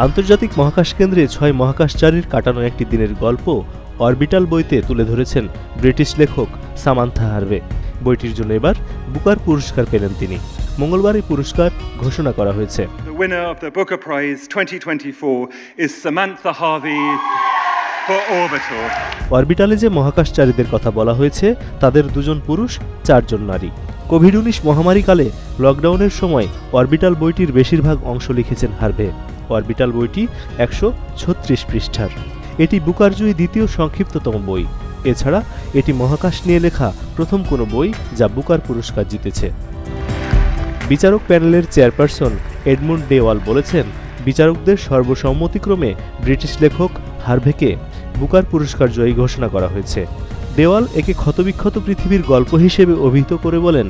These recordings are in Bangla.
আন্তর্জাতিক মহাকাশ কেন্দ্রে ৬ মহাকাশচারীর কাটানো একটি দিনের গল্প অরবিটাল বইতে তুলে ধরেছেন ব্রিটিশ লেখক সামান্থা হার্ভে। বইটির জন্য এবার বুকার পুরস্কার পেলেন তিনি। মঙ্গলবার এই পুরস্কার ঘোষণা করা হয়েছে। The winner of the Booker Prize 2024 is Samantha Harvey for Orbital. অরবিটালে যে মহাকাশচারীদের কথা বলা হয়েছে তাদের 2 জন পুরুষ, 4 জন নারী। কোভিড-19 মহামারীকালে লকডাউনের সময় অরবিটাল বইটির বেশিরভাগ অংশ লিখেছেন হার্ভে। অরবিটাল বইটি 136 পৃষ্ঠার। এটি বুকারজয়ী দ্বিতীয় সংক্ষিপ্ততম বই। এছাড়া এটি মহাকাশ নিয়ে লেখা প্রথম কোনো বই যা বুকার পুরস্কার জিতেছে। বিচারক প্যানেলের চেয়ারপারসন এডমুন্ড ডেওয়াল বলেছেন, বিচারকদের সর্বসম্মতিক্রমে ব্রিটিশ লেখক হার্ভেকে বুকার পুরস্কার জয়ী ঘোষণা করা হয়েছে। দেওয়াল একে ক্ষতবিক্ষত পৃথিবীর গল্প হিসেবে অভিহিত করে বলেন,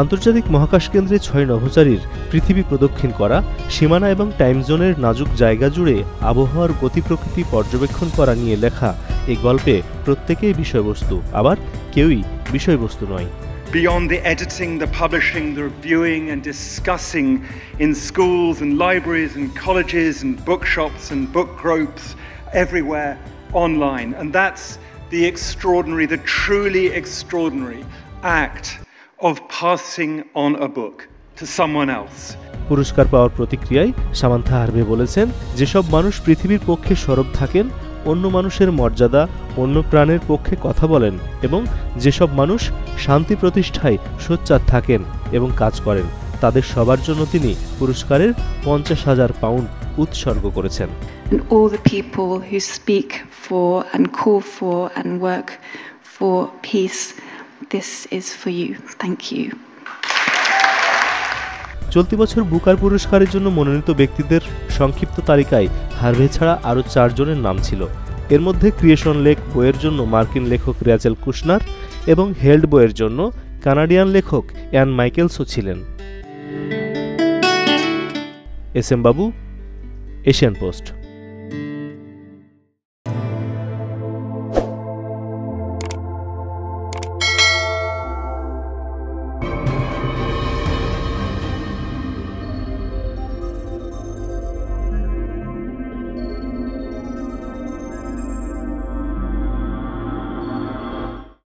আন্তর্জাতিক মহাকাশ কেন্দ্রে 6 নভোচারীর পৃথিবী প্রদক্ষিণ করা, সীমানা এবং টাইম জোনের নাজুক জায়গা জুড়ে আবহাওয়ার গতি প্রকৃতি পর্যবেক্ষণ করা নিয়ে লেখা এই গল্পে প্রত্যেকেই বিষয়বস্তু, আবার কেউই বিষয়বস্তু নয়। Beyond the editing, the publishing, the reviewing and discussing in schools and libraries and colleges and bookshops and book groups everywhere online. And that's the extraordinary, the truly extraordinary act of passing on a book to someone else. পুরস্কার পাওয়ার প্রতিক্রিয়ায় সামান্থা হার্ভে বলেছেন, যেসব মানুষ পৃথিবীর পক্ষে সরব থাকেন, অন্য মানুষের মর্যাদা, অন্য প্রাণের পক্ষে কথা বলেন এবং যেসব মানুষ শান্তি প্রতিষ্ঠায় সোচ্চার থাকেন এবং কাজ করেন, তাদের সবার জন্য তিনি পুরস্কারের 50,000 পাউন্ড উৎসর্গ করেছেন। And all the people who speak for and call for and work for peace, this is for you. Thank you. চলতি বছর বুকার পুরস্কারের জন্য মনোনীত ব্যক্তিদের সংক্ষিপ্ত তালিকায় হার্ভে ছাড়া আরও 4 জনের নাম ছিল। এর মধ্যে ক্রিয়েশন লেক বইয়ের জন্য মার্কিন লেখক র্যাচেল কুশনার এবং হেল্ড বইয়ের জন্য কানাডিয়ান লেখক অ্যান মাইকেলসও ছিলেন। এস এম বাবু, এশিয়ান পোস্ট।